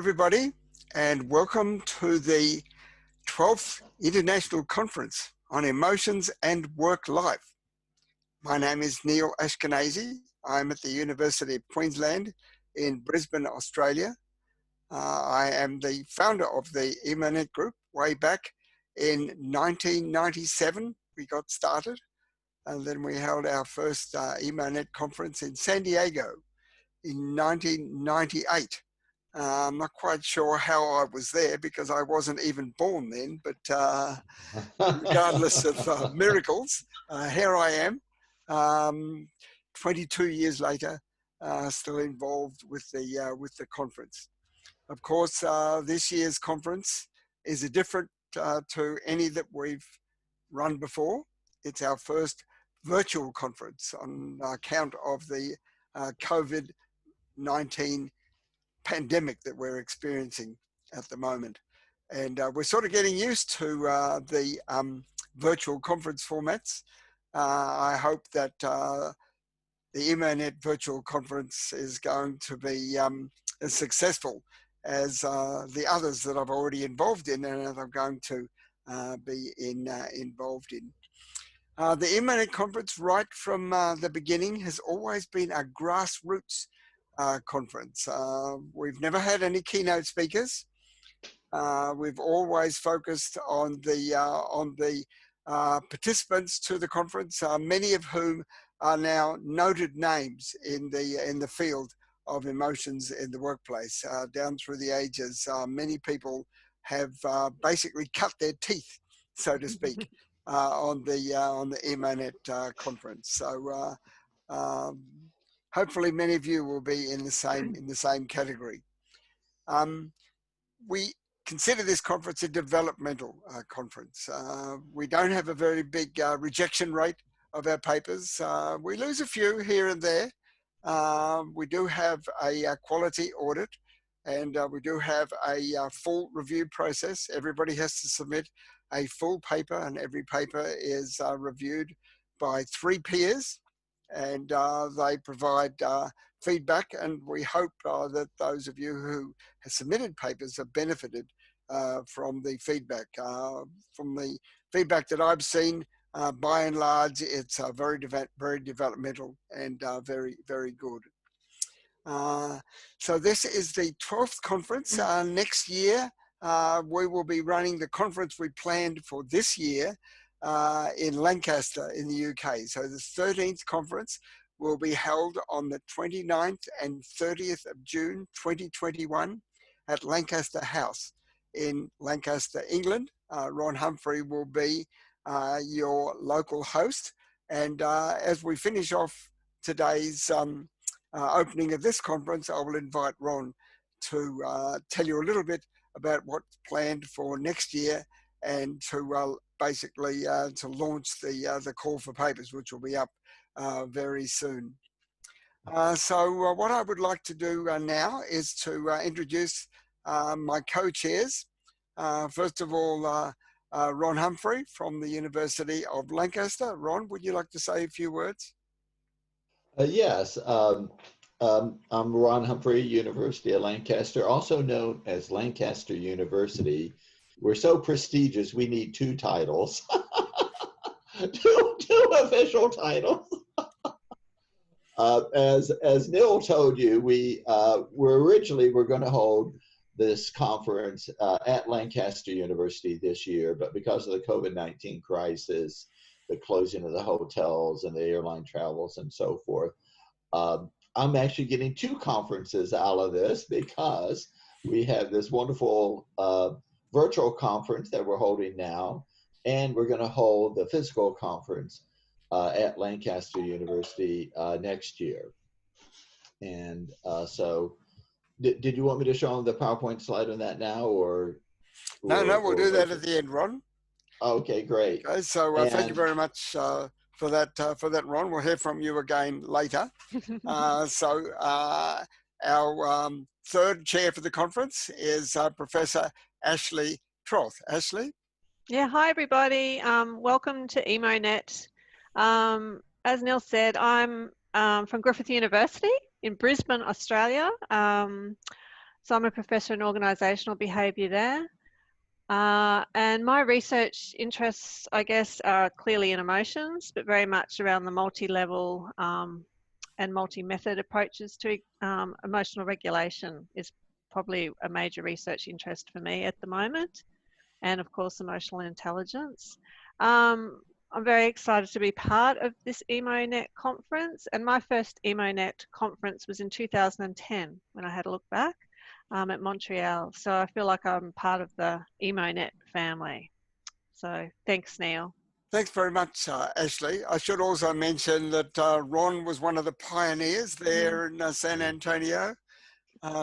everybody, and welcome to the 12th International Conference on Emotions and Work Life. My name is Neal Ashkanasy. I'm at the University of Queensland in Brisbane, Australia. I am the founder of the Emonet group way back in 1997. We got started, and then we held our first Emonet conference in San Diego in 1998. I'm not quite sure how I was there because I wasn't even born then, but regardless of miracles, here I am, 22 years later, still involved with the conference. Of course, this year's conference is different to any that we've run before. It's our first virtual conference on account of the COVID-19 pandemic that we're experiencing at the moment. And we're sort of getting used to the virtual conference formats. I hope that the Emonet virtual conference is going to be as successful as the others that I've already involved in and that I'm going to be involved in. The Emonet conference, right from the beginning, has always been a grassroots conference. We've never had any keynote speakers. We've always focused on the participants to the conference, many of whom are now noted names in the field of emotions in the workplace. Down through the ages, many people have basically cut their teeth, so to speak, on the Emonet conference. So. Hopefully, many of you will be in the same category. We consider this conference a developmental conference. We don't have a very big rejection rate of our papers. We lose a few here and there. We do have a quality audit, and we do have a full review process. Everybody has to submit a full paper, and every paper is reviewed by 3 peers. And they provide feedback, and we hope that those of you who have submitted papers have benefited from the feedback. From the feedback that I've seen, by and large, it's very developmental and very, very good. So this is the 12th conference. Next year, we will be running the conference we planned for this year in Lancaster in the UK. So the 13th conference will be held on the 29th and 30th of June 2021 at Lancaster House in Lancaster, England. Ron Humphrey will be your local host. And as we finish off today's opening of this conference, I will invite Ron to tell you a little bit about what's planned for next year and to basically to launch the call for papers, which will be up very soon. So what I would like to do now is to introduce my co-chairs. First of all, Ron Humphrey from the University of Lancaster. Ron, would you like to say a few words? Yes. I'm Ron Humphrey, University of Lancaster, also known as Lancaster University. We're so prestigious, we need 2 titles, two official titles. As Neal told you, we were going to hold this conference at Lancaster University this year, but because of the COVID-19 crisis, the closing of the hotels and the airline travels and so forth, I'm actually getting 2 conferences out of this because we have this wonderful virtual conference that we're holding now, and we're going to hold the physical conference at Lancaster University next year. And so, did you want me to show them the PowerPoint slide on that now, or? No, we'll do that at the end, Ron. Okay, great. Okay, so thank you very much for that, Ron. We'll hear from you again later. So our 3rd chair for the conference is Professor Ashlea Troth. Ashlea? Yeah, hi everybody. Welcome to Emonet. As Neal said, I'm from Griffith University in Brisbane, Australia. So I'm a professor in organisational behaviour there. And my research interests, I guess, are clearly in emotions, but very much around the multi-level and multi-method approaches to emotional regulation is probably a major research interest for me at the moment. And of course, emotional intelligence. I'm very excited to be part of this Emonet conference. And my first Emonet conference was in 2010 when I had a look back at Montreal. So I feel like I'm part of the Emonet family. So thanks, Neal. Thanks very much, Ashley. I should also mention that Ron was one of the pioneers there in San Antonio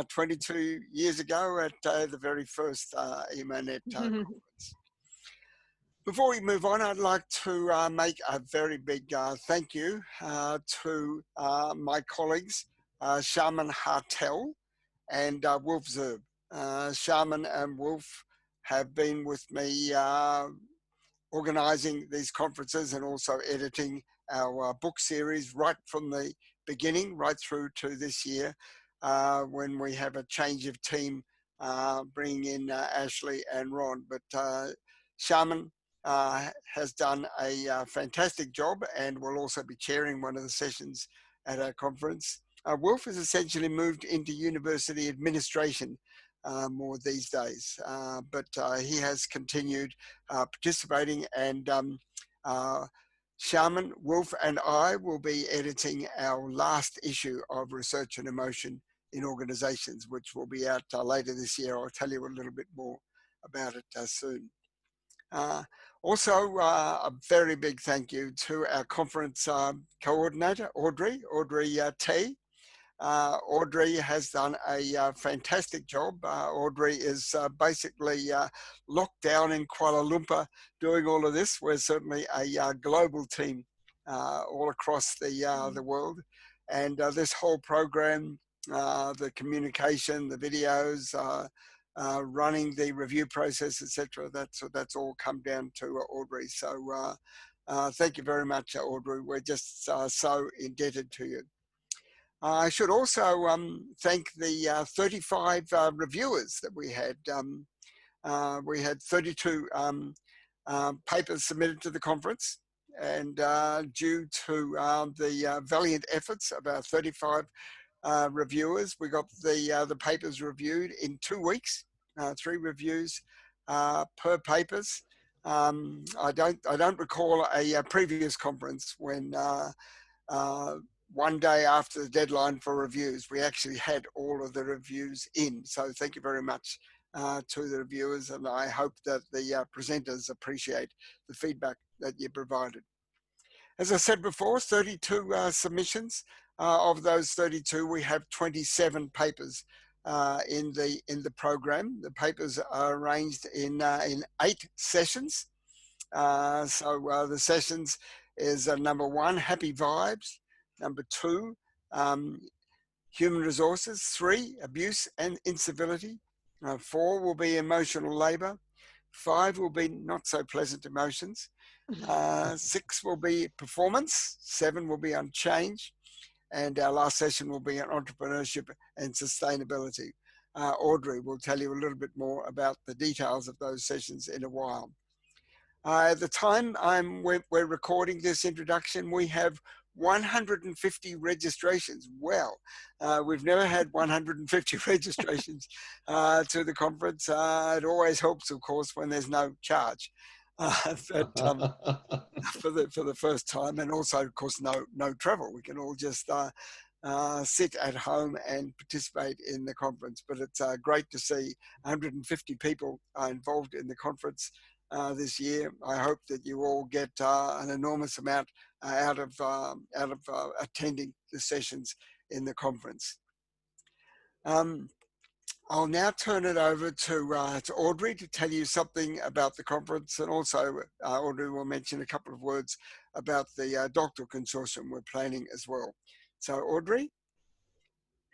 22 years ago at the very first Emonet conference. Before we move on, I'd like to make a very big thank you to my colleagues, Shaman Hartel and Wolf Zerb. Shaman and Wolf have been with me organising these conferences and also editing our book series right from the beginning, right through to this year, when we have a change of team, bringing in Ashlea and Ron. But Shaman has done a fantastic job and will also be chairing one of the sessions at our conference. Wolf has essentially moved into university administration more these days, but he has continued participating, and Shaman, Wolf and I will be editing our last issue of Research and Emotion in Organizations, which will be out later this year. I'll tell you a little bit more about it soon. Also, a very big thank you to our conference coordinator, Audrey T. Audrey has done a fantastic job. Audrey is basically locked down in Kuala Lumpur doing all of this. We're certainly a global team all across the world. And this whole program, the communication, the videos, running the review process, etc., that's all come down to Audrey. So thank you very much, Audrey. We're just so indebted to you. I should also thank the 35 reviewers that we had. We had 32 papers submitted to the conference, and due to the valiant efforts of our 35 reviewers, we got the papers reviewed in 2 weeks, 3 reviews per papers. I don't recall a previous conference when one day after the deadline for reviews, we actually had all of the reviews in. So thank you very much to the reviewers, and I hope that the presenters appreciate the feedback that you provided. As I said before, 32 submissions. Of those 32, we have 27 papers in the program. The papers are arranged in 8 sessions. So the sessions is number 1, happy vibes. Number 2, human resources. 3, abuse and incivility. 4 will be emotional labor. 5 will be not so pleasant emotions. 6 will be performance. 7 will be on change. And our last session will be on entrepreneurship and sustainability. Audrey will tell you a little bit more about the details of those sessions in a while. At the time we're recording this introduction, we have 150 registrations. Well, we've never had 150 registrations to the conference. It always helps, of course, when there's no charge. But for the first time, and also, of course, no travel. We can all just sit at home and participate in the conference. But it's great to see 150 people involved in the conference this year. I hope that you all get an enormous amount out of attending the sessions in the conference. I'll now turn it over to Audrey to tell you something about the conference, and also Audrey will mention a couple of words about the doctoral consortium we're planning as well. So Audrey?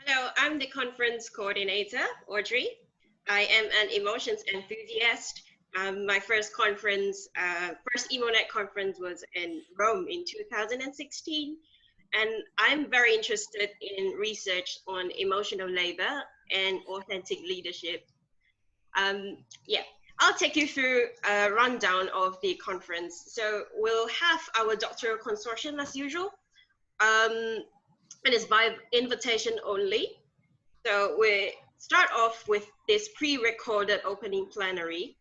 Hello, I'm the conference coordinator, Audrey. I am an emotions enthusiast. My first conference, first Emonet conference was in Rome in 2016. And I'm very interested in research on emotional labor and authentic leadership. Yeah, I'll take you through a rundown of the conference. So we'll have our doctoral consortium as usual, and it's by invitation only. So we start off with this pre-recorded opening plenary,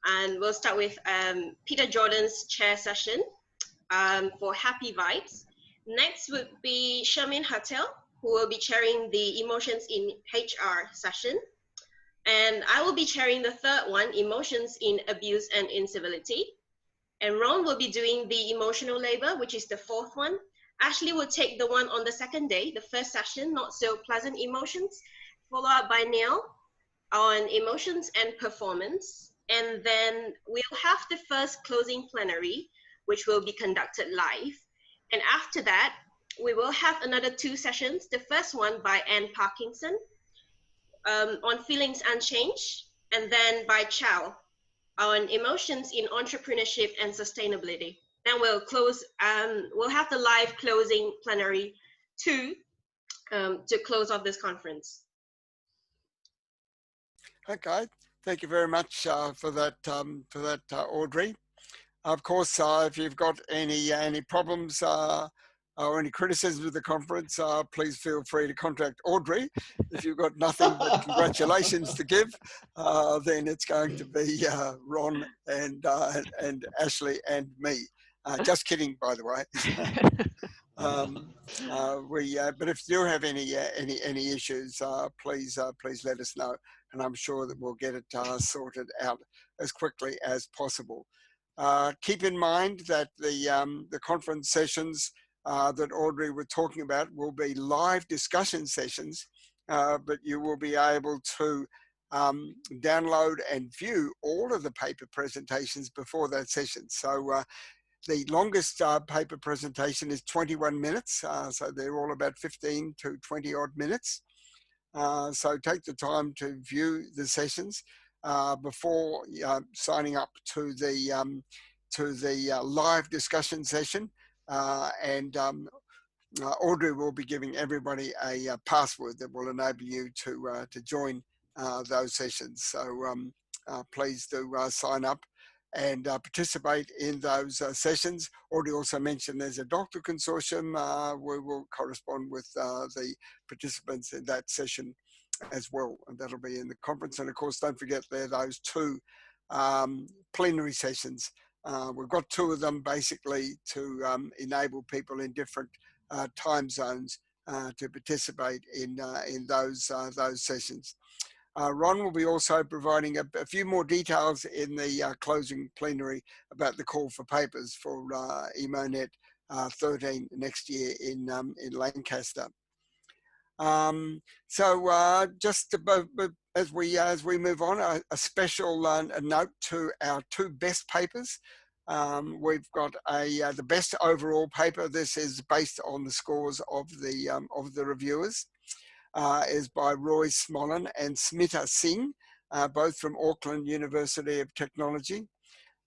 and we'll start with Peter Jordan's chair session for Happy Vibes. Next would be Shamin Hatel, who will be chairing the Emotions in HR session. And I will be chairing the third one, Emotions in Abuse and Incivility. And Ron will be doing the Emotional Labor, which is the fourth one. Ashlea will take the one on the second day, the first session, Not So Pleasant Emotions, followed up by Neal on Emotions and Performance. And then we'll have the first closing plenary, which will be conducted live. And after that, we will have another 2 sessions. The first one by Anne Parkinson, on Feelings and Change, and then by Chow on Emotions in Entrepreneurship and Sustainability. Then we'll close, we'll have the live closing plenary to close off this conference. Okay, thank you very much for that, Audrey. Of course, if you've got any problems or any criticisms of the conference, please feel free to contact Audrey. If you've got nothing but congratulations to give, then it's going to be Ron and Ashlea and me. Just kidding, by the way. But if you do have any issues, please let us know, and I'm sure that we'll get it sorted out as quickly as possible. Keep in mind that the conference sessions that Audrey was talking about will be live discussion sessions, but you will be able to download and view all of the paper presentations before that session. So the longest paper presentation is 21 minutes, so they're all about 15 to 20 odd minutes. So take the time to view the sessions before signing up to the live discussion session, and Audrey will be giving everybody a password that will enable you to join those sessions. So please do sign up and participate in those sessions. Audrey also mentioned there's a doctor consortium. We will correspond with the participants in that session as well, and that'll be in the conference. And of course, don't forget there are those 2 plenary sessions. We've got 2 of them basically to enable people in different time zones to participate in those sessions. Ron will be also providing a few more details in the closing plenary about the call for papers for Emonet 13 next year in Lancaster. So just as we move on, a special note to our 2 best papers. We've got the best overall paper. This is based on the scores of the reviewers. Is by Roy Smolin and Smita Singh, both from Auckland University of Technology.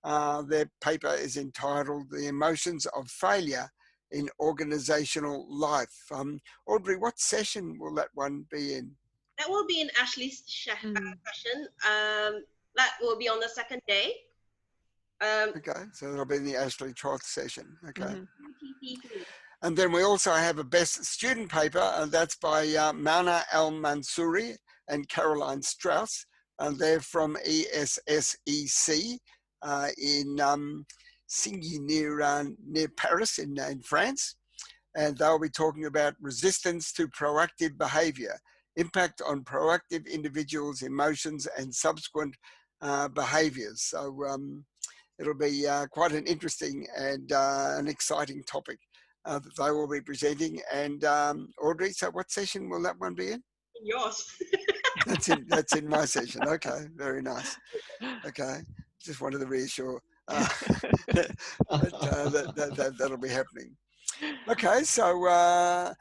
Their paper is entitled The Emotions of Failure in Organizational Life. Audrey, what session will that one be in? That will be in Ashlea's session. That will be on the second day. Okay, so that'll be in the Ashlea Troth session. Okay. And then we also have a best student paper, and that's by Mauna Al-Mansouri and Caroline Strauss, and they're from ESSEC in Signy near Paris in France. And they'll be talking about resistance to proactive behavior, impact on proactive individuals' emotions and subsequent behaviors. So it'll be quite an interesting and an exciting topic that they will be presenting. And Audrey, so what session will that one be in? Yours. That's in my session. Okay, very nice. Okay, just wanted to reassure that'll be happening. Okay, so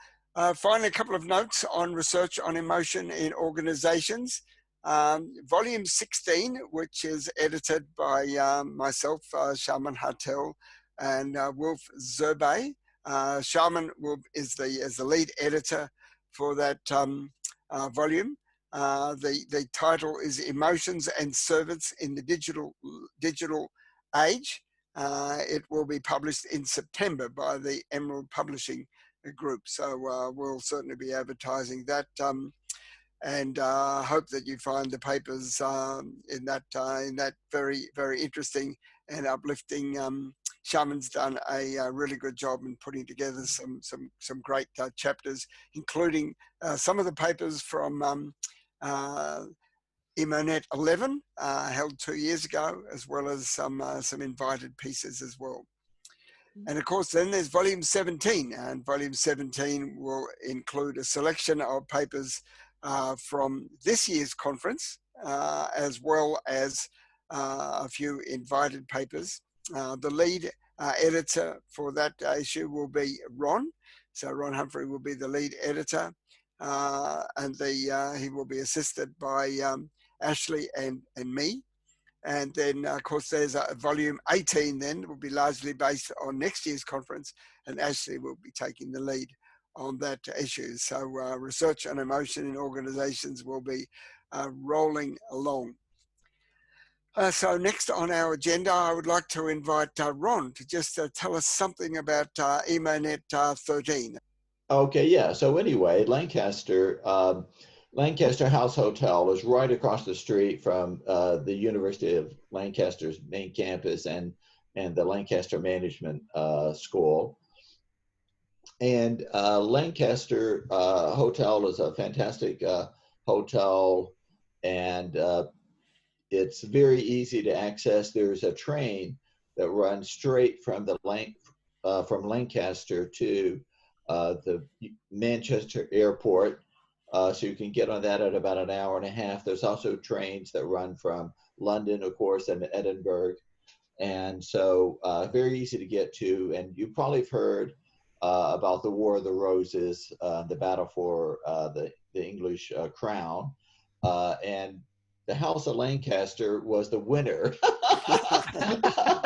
finally, a couple of notes on research on emotion in organizations. Volume 16, which is edited by myself, Shaman Hatel, and Wolf Zerbe. Shaman is the lead editor for that volume. The title is Emotions and Servants in the Digital Age. It will be published in September by the Emerald Publishing Group. So we'll certainly be advertising that. And hope that you find the papers in that very, very interesting and uplifting. Shaman's done a really good job in putting together some great chapters, including some of the papers from Emonet XI, held 2 years ago, as well as some invited pieces as well. And of course, then there's volume 17, and volume 17 will include a selection of papers from this year's conference, as well as a few invited papers. The lead editor for that issue will be Ron. So Ron Humphrey will be the lead editor, and he will be assisted by Ashlea and me. And then, of course, there's a volume 18 then, will be largely based on next year's conference, and Ashlea will be taking the lead on that issue. So research on emotion in organizations will be rolling along. So next on our agenda, I would like to invite Ron to just tell us something about Emonet 13. Okay, yeah. So anyway, Lancaster House Hotel is right across the street from the University of Lancaster's main campus and the Lancaster Management School. And Lancaster Hotel is a fantastic hotel, and it's very easy to access. There's a train that runs straight from from Lancaster to the Manchester Airport. So you can get on that at about an hour and a half. There's also trains that run from London, of course, and Edinburgh. And so very easy to get to. And you probably have heard about the War of the Roses, the battle for the English crown. And the House of Lancaster was the winner of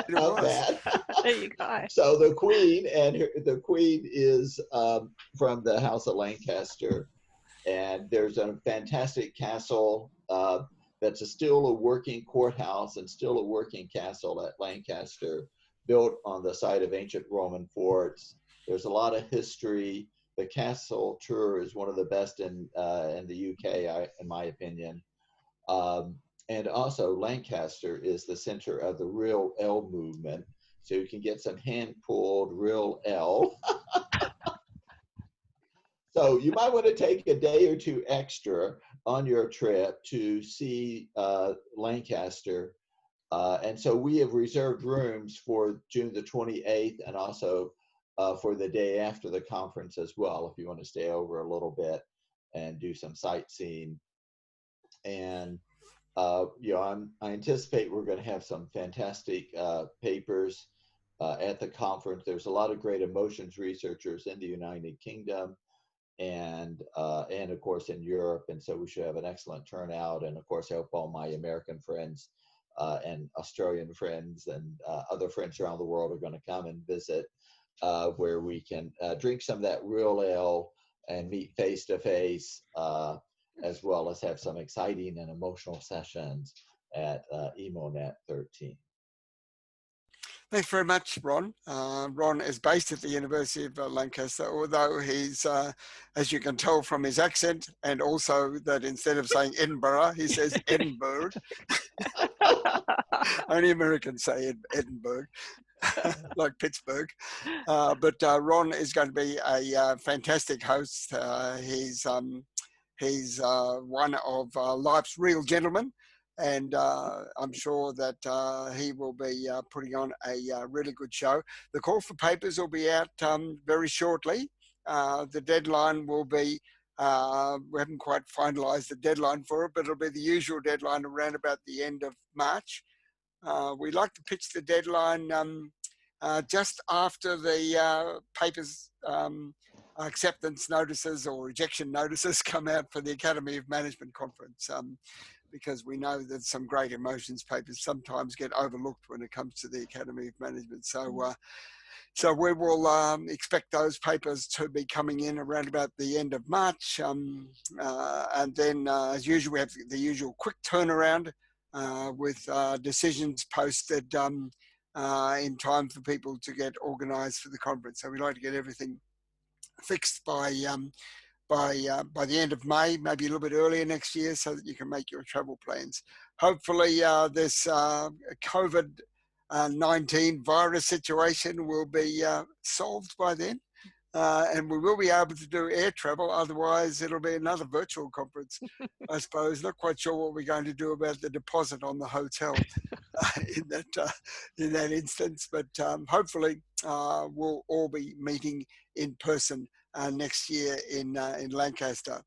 that. There you go. So the Queen the Queen is from the House of Lancaster, and there's a fantastic castle that's still a working courthouse and still a working castle at Lancaster, built on the site of ancient Roman forts. There's a lot of history. The castle tour is one of the best in the UK, in my opinion. And also Lancaster is the center of the Real L movement. So you can get some hand-pulled Real L. So you might want to take a day or two extra on your trip to see Lancaster. And so we have reserved rooms for June the 28th and also for the day after the conference as well, if you want to stay over a little bit and do some sightseeing. And I anticipate we're going to have some fantastic papers at the conference. There's a lot of great emotions researchers in the United Kingdom and of course in Europe, and so we should have an excellent turnout. And of course, I hope all my American friends and Australian friends and other friends around the world are going to come and visit, where we can drink some of that real ale and meet face to face, as well as have some exciting and emotional sessions at Emonet 13. Thanks very much, Ron. Ron is based at the University of Lancaster, although he's, as you can tell from his accent, and also that instead of saying Edinburgh, he says Edinburgh. Only Americans say Edinburgh, like Pittsburgh. But Ron is going to be a fantastic host. He's one of life's real gentlemen. And I'm sure that he will be putting on a really good show. The call for papers will be out very shortly. The deadline will be, we haven't quite finalised the deadline for it, but it'll be the usual deadline around about the end of March. We like to pitch the deadline just after the papers acceptance notices or rejection notices come out for the Academy of Management Conference. Because we know that some great emotions papers sometimes get overlooked when it comes to the Academy of Management. So So we will expect those papers to be coming in around about the end of March. And then, as usual, we have the usual quick turnaround with decisions posted in time for people to get organised for the conference. So we like to get everything fixed by the end of May, maybe a little bit earlier next year, so that you can make your travel plans. Hopefully, this COVID-19 virus situation will be solved by then. And we will be able to do air travel. Otherwise, it'll be another virtual conference, I suppose. Not quite sure what we're going to do about the deposit on the hotel in that instance. But hopefully, we'll all be meeting in person next year in Lancaster.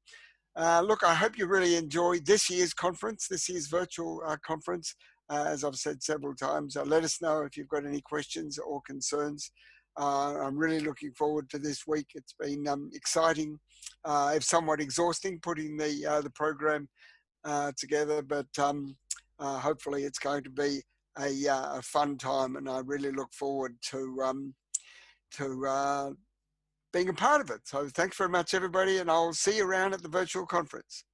Look, I hope you really enjoyed this year's conference, this year's virtual conference. As I've said several times, let us know if you've got any questions or concerns. I'm really looking forward to this week. It's been exciting, if somewhat exhausting, putting the program together, but hopefully it's going to be a fun time, and I really look forward to being a part of it. So thanks very much, everybody, and I'll see you around at the virtual conference.